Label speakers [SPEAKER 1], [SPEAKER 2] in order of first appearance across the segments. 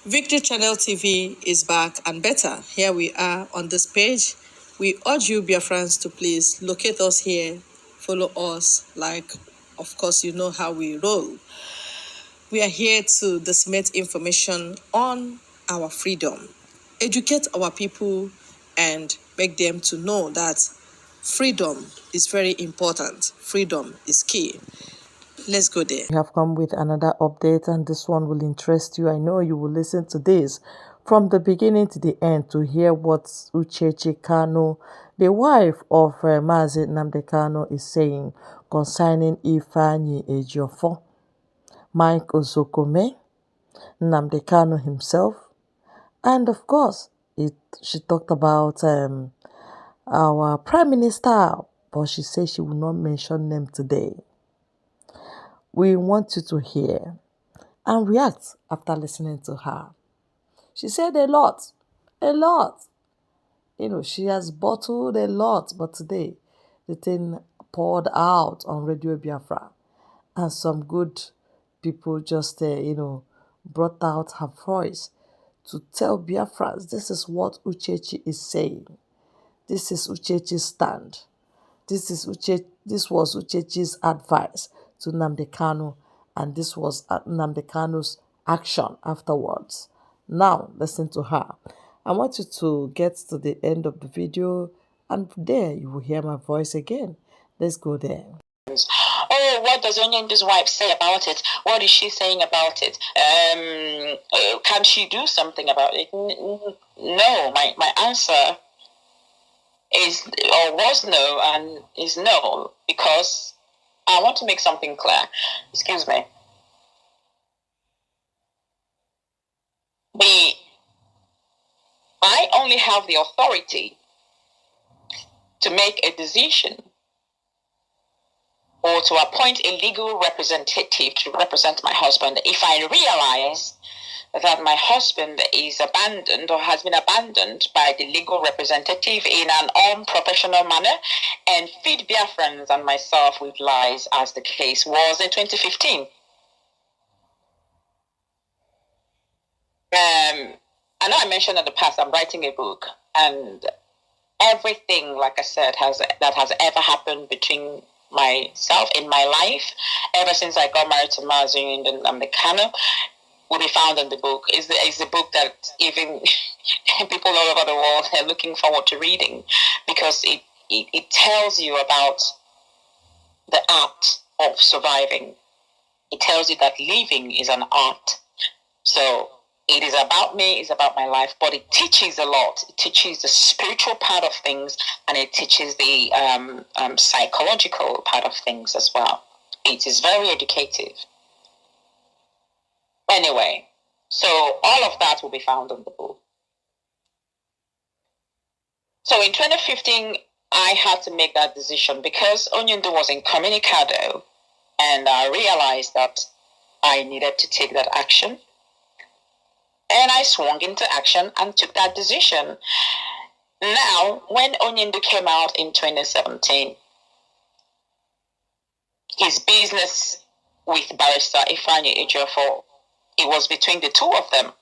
[SPEAKER 1] Victory Channel TV is back and better. Here we are on this page. We urge you, Biafrans, to please locate us here, follow us, like, of course, you know how we roll. We are here to disseminate information on our freedom, educate our people, and make them to know that freedom is very important. Freedom is key. Let's go there.
[SPEAKER 2] We have come with another update, and this one will interest you. I know you will listen to this from the beginning to the end to hear what Uchechi Kano, the wife of Mazi Nnamdi Kano, is saying concerning Ifeanyi Ejiofor, Mike Ozokome, Nnamdi Kano himself, and of course, she talked about our Prime Minister, but she said she will not mention them today. We want you to hear and react after listening to her. She said a lot, a lot. She has bottled a lot, but today the thing poured out on Radio Biafra, and some good people just, brought out her voice to tell Biafrans this is what Uchechi is saying. This is Uchechi's stand. This was Uchechi's advice to Nnamdi Kanu, and this was Nnamdi Kanu's action afterwards. Now, listen to her. I want you to get to the end of the video, and there you will hear my voice again. Let's go there.
[SPEAKER 3] Oh, what does Onyendu's wife say about it? What is she saying about it? Can she do something about it? No, my answer is or was no and is no, because I want to make something clear. Excuse me. I only have the authority to make a decision or to appoint a legal representative to represent my husband if I realize that my husband is abandoned or has been abandoned by the legal representative in an unprofessional manner and feed Biafrans and myself with lies, as the case was in 2015. I know I mentioned in the past I'm writing a book, and everything, like I said, that has ever happened between myself in my life, ever since I got married to Mazi Nnamdi Kanu, will be found in the book. Is the book that even people all over the world are looking forward to reading, because it tells you about the art of surviving. It tells you that living is an art. So it is about me, it's about my life, but it teaches a lot. It teaches the spiritual part of things, and it teaches the psychological part of things as well. It is very educative. Anyway, so all of that will be found in the book. So in 2015, I had to make that decision because Onyendu was incommunicado, and I realized that I needed to take that action. And I swung into action and took that decision. Now, when Onyendu came out in 2017, his business with Barrister Ifeanyi Ejiofor, it was between the two of them.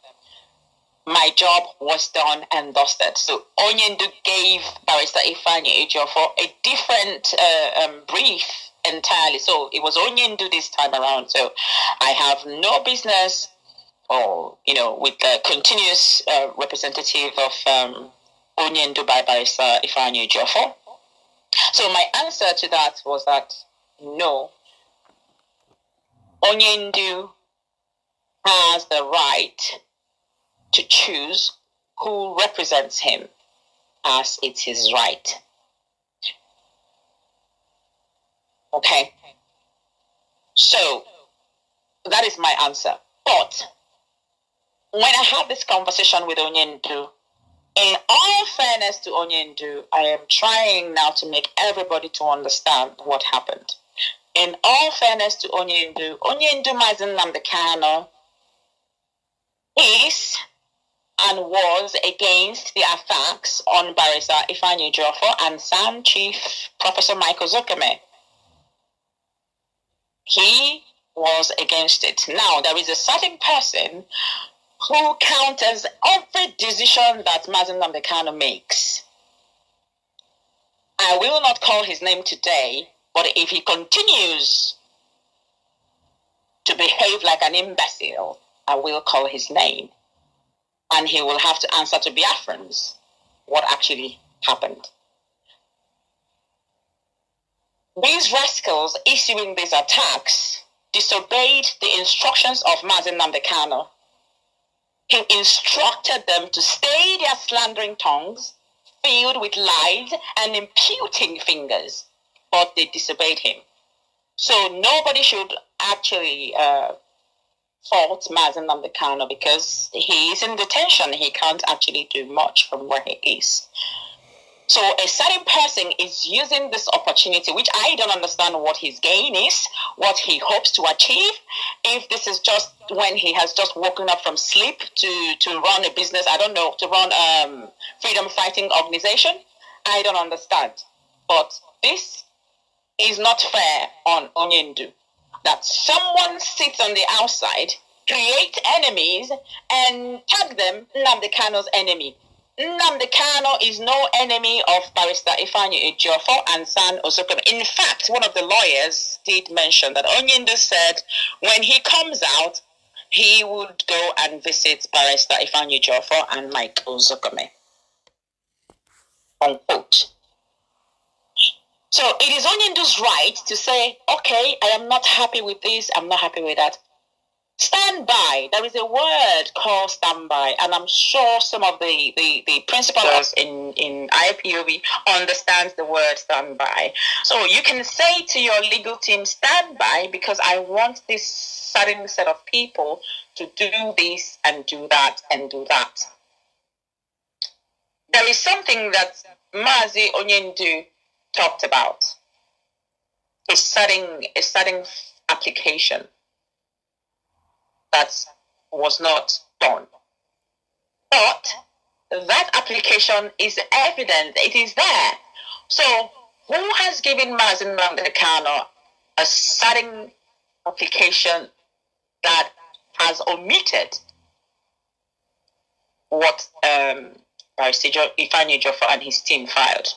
[SPEAKER 3] My job was done and dusted. So Onyendu gave Barrister Ifeanyi Ejiofor a different brief entirely. So it was Onyendu this time around. So I have no business, or with the continuous representative of Onyendu by Barrister Ifeanyi Ejiofor. So my answer to that was that no, Onyendu has the right to choose who represents him, as it is right. Okay. So that is my answer. But when I had this conversation with Onyendu, in all fairness to Onyendu, I am trying now to make everybody to understand what happened. In all fairness to Onyendu Mazi Nnamdi Kanu is and was against the attacks on Barrister Ifeanyi Ejiofor and SAN Chief Professor Michael Zokeme. He was against it. Now, there is a certain person who counters every decision that Mazen Namdekano makes. I will not call his name today, but if he continues to behave like an imbecile, I will call his name. And he will have to answer to Biafrans what actually happened. These rascals issuing these attacks disobeyed the instructions of Mazen Namdekano. He instructed them to stay their slandering tongues, filled with lies and imputing fingers, but they disobeyed him. So nobody should actually fault Mazen Namdekano because he is in detention. He can't actually do much from where he is. So a certain person is using this opportunity, which I don't understand what his gain is, what he hopes to achieve. If this is just when he has just woken up from sleep to run a business, I don't know, to run freedom fighting organization, I don't understand. But this is not fair on Onyendu. That someone sits on the outside, create enemies, and tag them Nnamdi enemy. Nnamdi Kanu is no enemy of Barrister Ifeanyi Ejiofor and San Osokome. In fact, one of the lawyers did mention that Onyendu said when he comes out, he would go and visit Barrister Ifeanyi Ejiofor and Mike Osokome. Unquote. So it is Onyendu's right to say, okay, I am not happy with this, I'm not happy with that. Stand by. There is a word called stand by, and I'm sure some of the principals in IPOB understands the word stand by. So you can say to your legal team, stand by, because I want this certain set of people to do this and do that and do that. There is something that Mazi Onyendu talked about. A certain application that was not done. But that application is evident, it is there. So who has given Mazen Namdekano a certain application that has omitted what Barrister Ifeanyi Ejiofor and his team filed?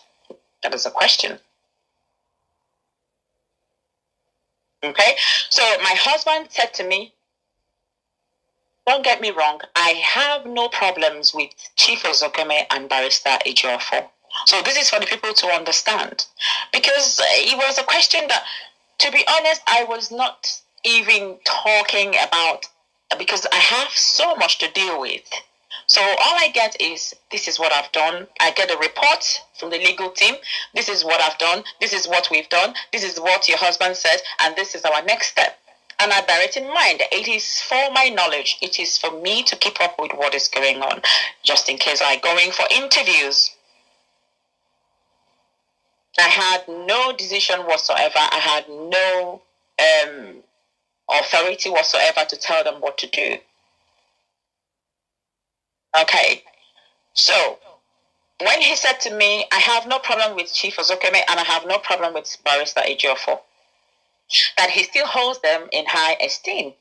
[SPEAKER 3] That is a question. Okay, so my husband said to me, don't get me wrong, I have no problems with Chief Osokome and Barrister Ejiofor. So this is for the people to understand. Because it was a question that, to be honest, I was not even talking about, because I have so much to deal with. So all I get is, this is what I've done. I get a report from the legal team. This is what I've done. This is what we've done. This is what your husband said. And this is our next step. And I bear it in mind. It is for my knowledge. It is for me to keep up with what is going on, just in case I go in for interviews. I had no decision whatsoever. I had no authority whatsoever to tell them what to do. Okay. So when he said to me, I have no problem with Chief Osokome and I have no problem with Barrister Ejiofor, that he still holds them in high esteem.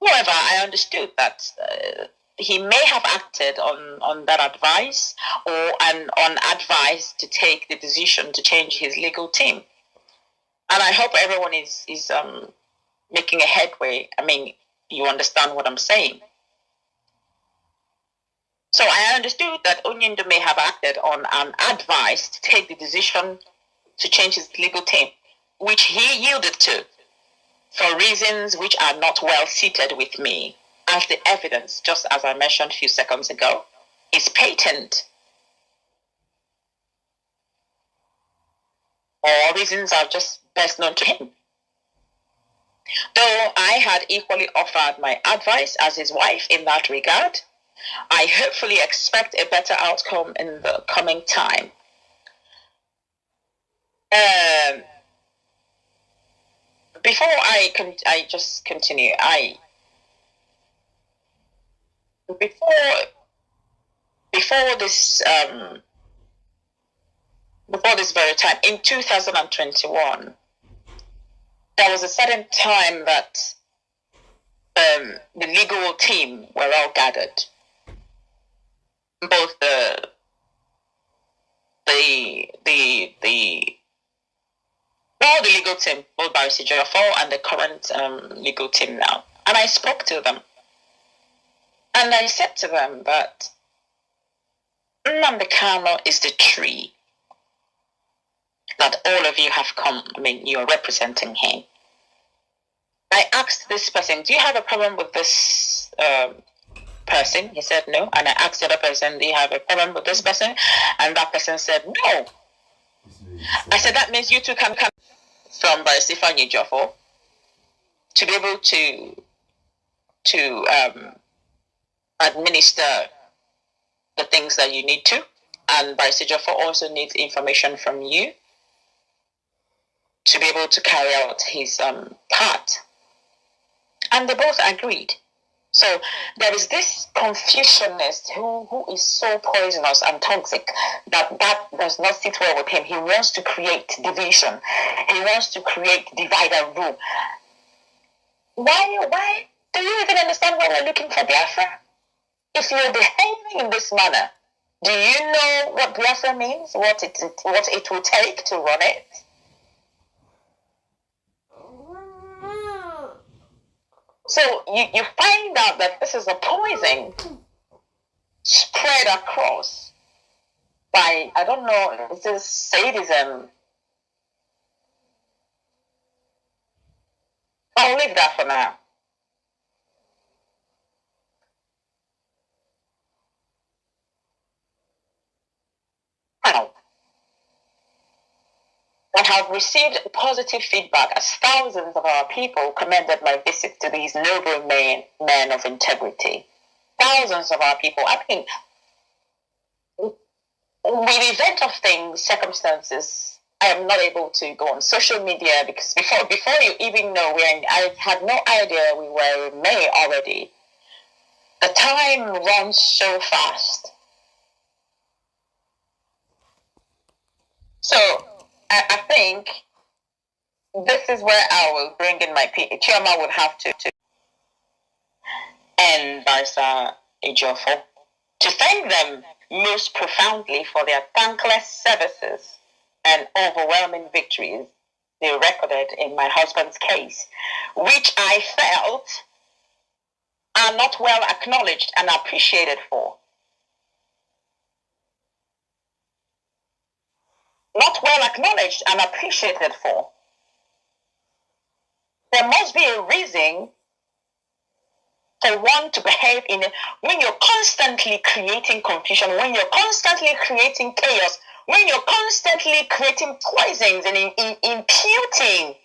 [SPEAKER 3] However, I understood that he may have acted on that advice or on advice to take the decision to change his legal team. And I hope everyone is making a headway. I mean, you understand what I'm saying. So I understood that Onyendu may have acted on an advice to take the decision to change his legal team, which he yielded to for reasons which are not well seated with me, as the evidence, just as I mentioned a few seconds ago, is patent. Or reasons are just best known to him. Though I had equally offered my advice as his wife in that regard, I hopefully expect a better outcome in the coming time. Before I just continue, before this very time in 2021, there was a certain time that the legal team were all gathered. Both the legal team, both Barrister Jafo and the current legal team now. And I spoke to them. And I said to them that Nnamdi Kanu is the tree that all of you have come. I mean, you're representing him. I asked this person, do you have a problem with this person? He said no. And I asked the other person, do you have a problem with this person? And that person said no. I said, that means you two can come from Barrister Jafo to be able to administer the things that you need to. And Barrister Jafo also needs information from you to be able to carry out his part. And they both agreed. So there is this Confucianist who is so poisonous and toxic that does not sit well with him. He wants to create division. He wants to create divide and rule. Why? Do you even understand why we're looking for Biafra? If you're behaving in this manner, do you know what Biafra means? What it will take to run it? So you find out that this is a poison spread across by, I don't know, is this sadism? I'll leave that for now. Now, I have received positive feedback as thousands of our people commended my visit to these noble men of integrity. Thousands of our people. I mean, with the event of things, circumstances, I am not able to go on social media because before you even know, I had no idea we were in May already. The time runs so fast. So I think this is where I will bring in my Chioma would have to and Barrister Ejiofor to thank them most profoundly for their thankless services and overwhelming victories they recorded in my husband's case, which I felt are not well acknowledged and appreciated for. Not well acknowledged and appreciated for. There must be a reason for one to behave when you're constantly creating confusion, when you're constantly creating chaos, when you're constantly creating poisons and imputing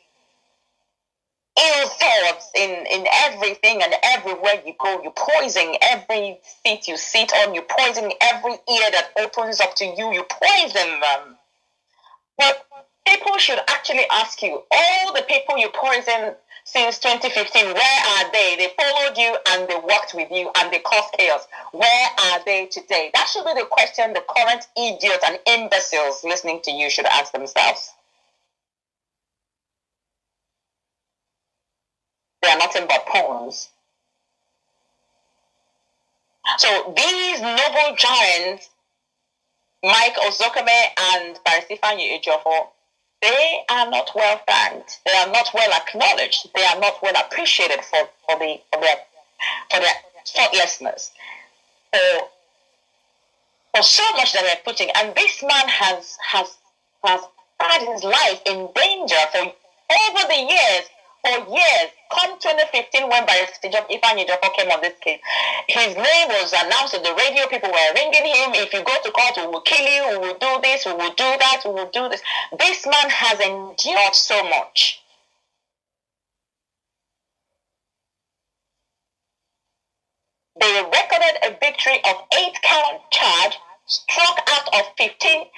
[SPEAKER 3] ill thoughts in everything and everywhere you go. You poison every seat you sit on. You poison every ear that opens up to you. You poison them. But people should actually ask you, all the people you poisoned since 2015, where are they? They followed you and they worked with you and they caused chaos. Where are they today? That should be the question the current idiots and imbeciles listening to you should ask themselves. They are nothing but pawns. So these noble giants, Mike Ozokeme and Barrister Ejiofor, they are not well thanked. They are not well acknowledged. They are not well appreciated for their thoughtlessness, for so much that they're putting. And this man has had his life in danger for over the years. For years, come 2015, when Barrister Ejiofor came on this case, his name was announced on the radio. People were ringing him. If you go to court, we will kill you. We will do this. We will do that. We will do this. This man has endured so much. They recorded a victory of 8-count charge, struck out of 15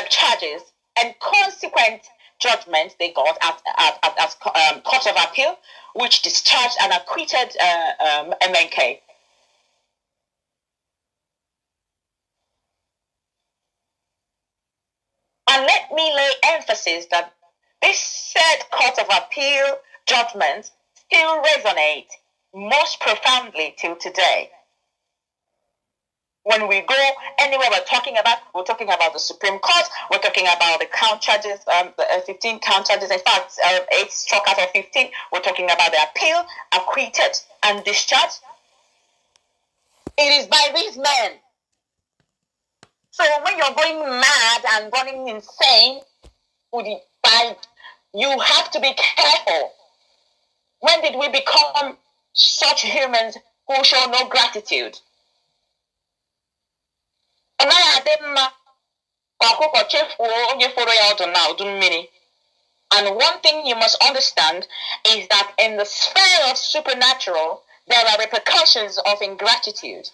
[SPEAKER 3] charges, and consequent judgment they got at Court of Appeal, which discharged and acquitted MNK. And let me lay emphasis that this said Court of Appeal judgment still resonate most profoundly till today. When we go anywhere, we're talking about the Supreme Court. We're talking about the count charges, the 15 count charges. In fact, 8 struck out of 15. We're talking about the appeal, acquitted, and discharged. It is by these men. So when you're going mad and running insane, you have to be careful. When did we become such humans who show no gratitude? And one thing you must understand is that in the sphere of supernatural, there are repercussions of ingratitude.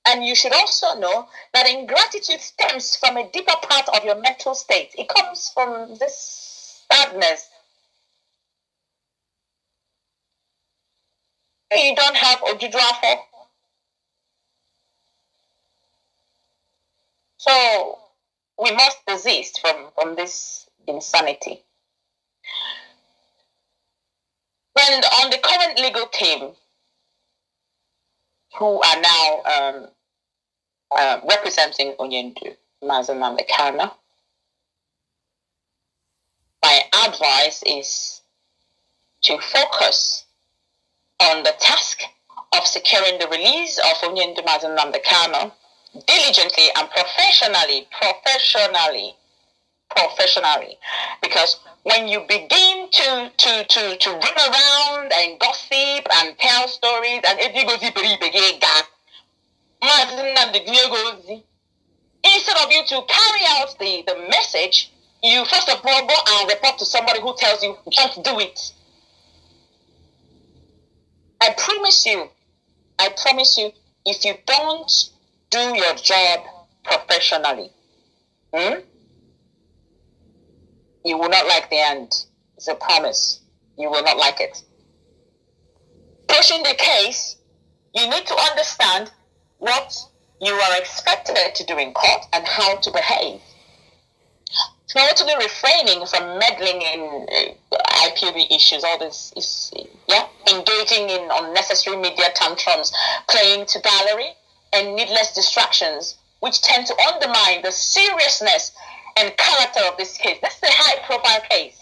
[SPEAKER 3] And you should also know that ingratitude stems from a deeper part of your mental state. It comes from this sadness. You don't have Ojudrafo. So we must desist from this insanity. And on the current legal team, who are now representing Onyendu, Mazen Namdekana, my advice is to focus on the task of securing the release of Onyendu Mazen Namdekana diligently and professionally, because when you begin to run around and gossip and tell stories and instead of you to carry out the message, you first of all go and report to somebody who tells you don't do it. I promise you, if you don't do your job professionally, you will not like the end. It's a promise. You will not like it. Pushing the case, you need to understand what you are expected to do in court and how to behave. Totally refraining from meddling in IPOB issues, all this is, engaging in unnecessary media tantrums, playing to gallery, and needless distractions, which tend to undermine the seriousness and character of this case. This is a high-profile case.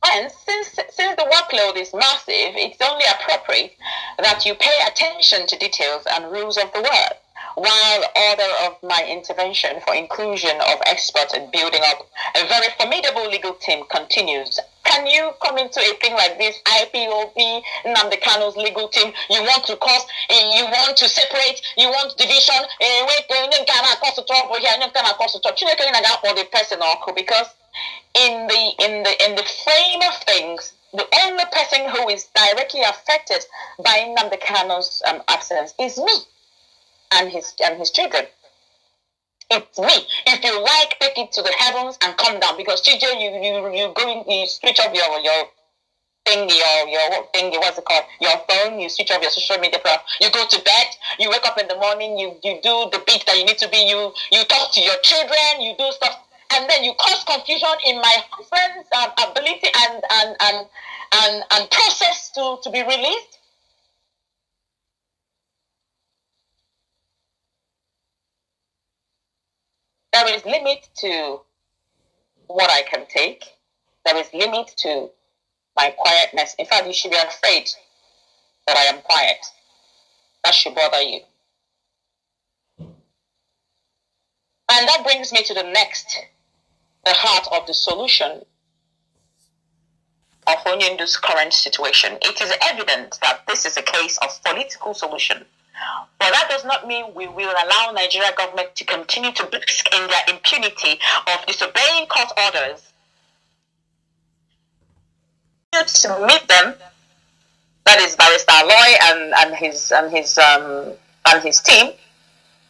[SPEAKER 3] And since the workload is massive, it's only appropriate that you pay attention to details and rules of the word, while order of my intervention for inclusion of experts in building up a very formidable legal team continues. Can you come into a thing like this, IPOB, Namdekano's legal team, you want to cause, you want to separate, you want division, because in the frame of things, the only person who is directly affected by Nnamdi Kanu's absence is me and his children. It's me. If you like, take it to the heavens and come down. Because Chije, you switch off your thingy, your thingy, what's it called? Your phone. You switch off your social media platform. You go to bed. You wake up in the morning. You do the beat that you need to be. You talk to your children. You do stuff. And then you cause confusion in my husband's ability and process to be released. There is limit to what I can take. There is limit to my quietness. In fact, you should be afraid that I am quiet. That should bother you. And that brings me to the heart of the solution of Onyendu's current situation. It is evident that this is a case of political solution. But that does not mean we will allow Nigeria government to continue to bask in their impunity of disobeying court orders. To meet them, that is Barrister Aloy and his team,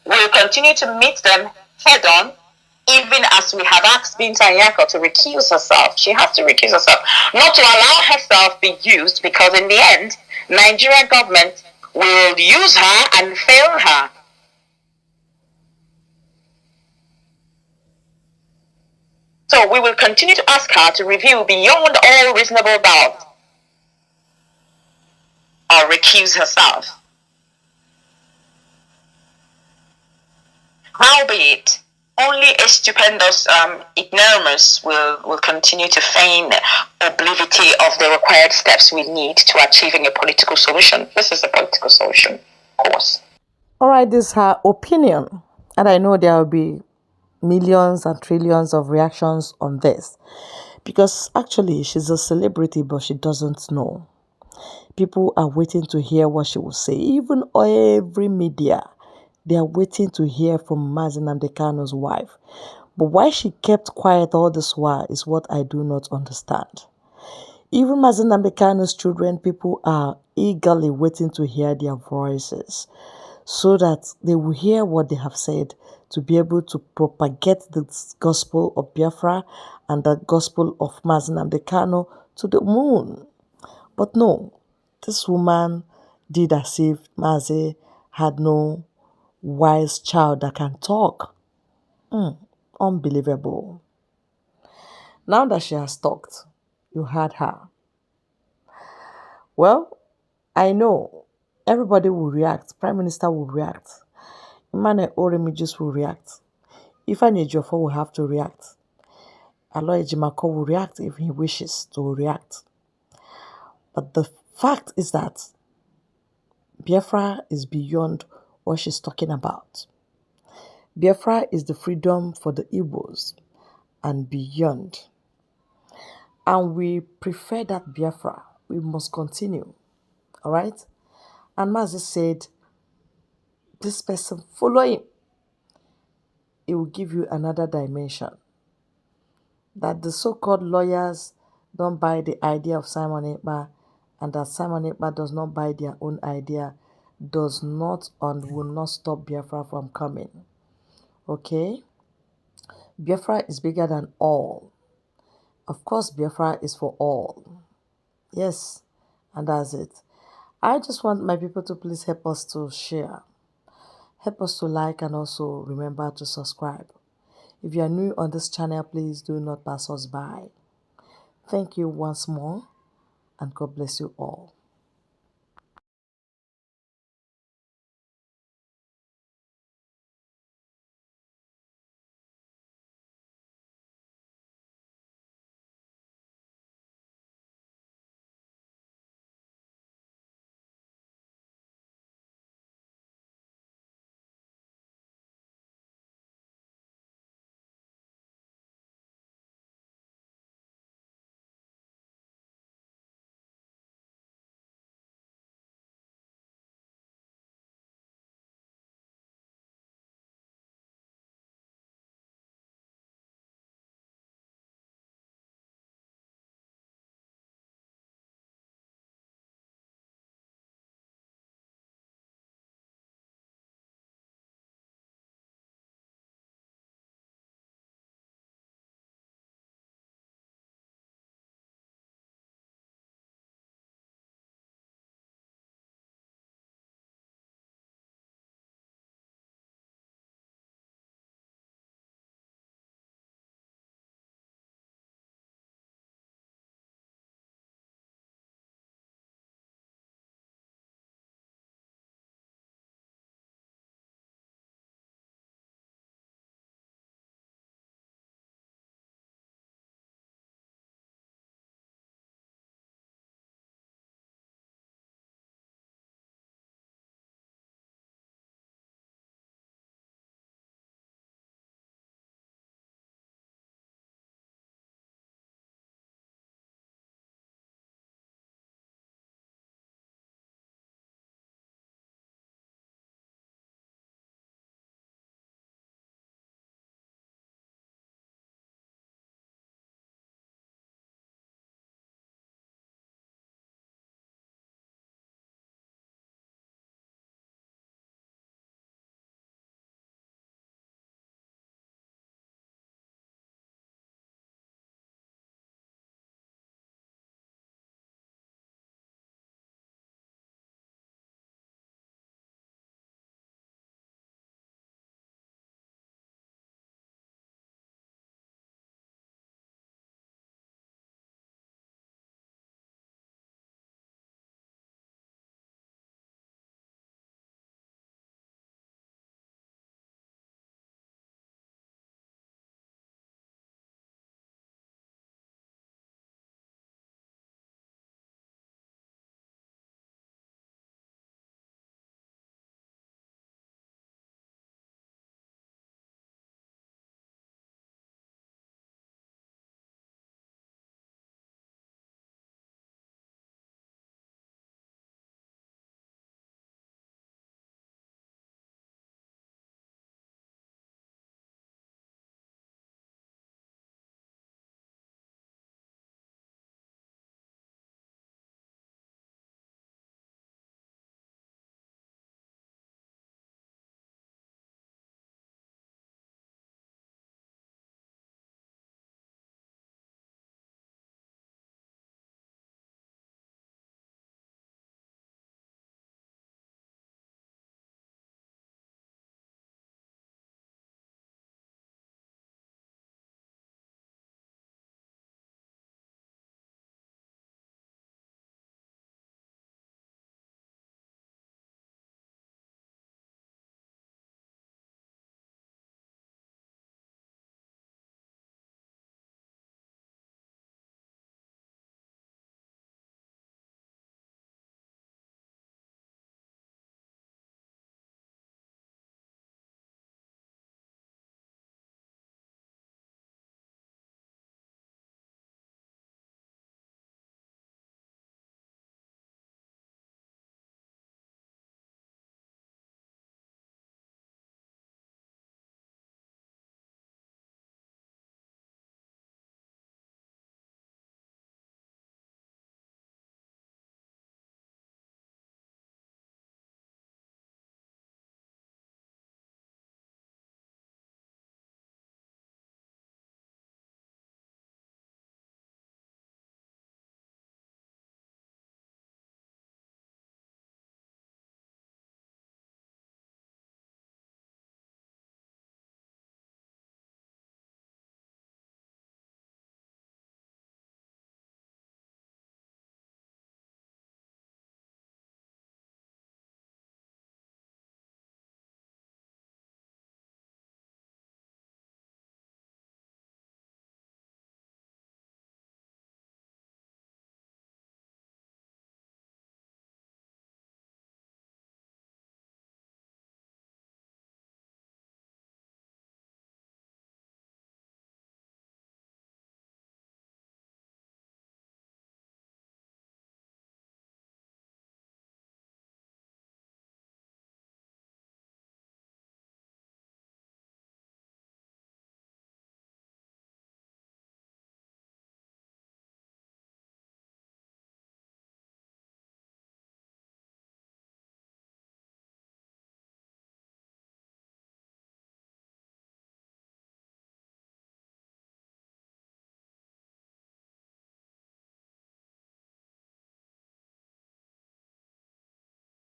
[SPEAKER 3] will continue to meet them head on. Even as we have asked Binta Nyako to recuse herself, she has to recuse herself, not to allow herself be used, because in the end, Nigeria government will use her and fail her. So we will continue to ask her to review beyond all reasonable doubt or recuse herself. Howbeit, only a stupendous ignoramus will continue to feign obliquity of the required steps we need to achieving a political solution. This is a political solution, of course.
[SPEAKER 2] All right, this is her opinion. And I know there will be millions and trillions of reactions on this. Because actually, she's a celebrity, but she doesn't know. People are waiting to hear what she will say. Even every media, they are waiting to hear from Mazi Nnamdi Kanu's wife. But why she kept quiet all this while is what I do not understand. Even Mazi Nnamdi Kanu's children, people are eagerly waiting to hear their voices so that they will hear what they have said to be able to propagate the gospel of Biafra and the gospel of Mazi Nnamdi Kanu to the moon. But no, this woman did as if Mazi had no wise child that can talk. Unbelievable. Now that she has talked, you heard her. Well, I know everybody will react. Prime Minister will react. Emmanuel Oremijus will react. Ifeanyi Ejiofor will have to react. Aloy Ejimakor will react if he wishes to react. But the fact is that Biafra is beyond what she's talking about. Biafra is the freedom for the Igbos and beyond. And we prefer that Biafra. We must continue. Alright? And Mazi said, this person, follow him. It will give you another dimension. That the so-called lawyers don't buy the idea of Simon Ekpa, and that Simon Ekpa does not buy their own idea, does not and will not stop Biafra from coming. Okay? Biafra is bigger than all. Of course, Biafra is for all. Yes, and that's it. I just want my people to please help us to share. Help us to like and also remember to subscribe. If you are new on this channel, please do not pass us by. Thank you once more, and God bless you all.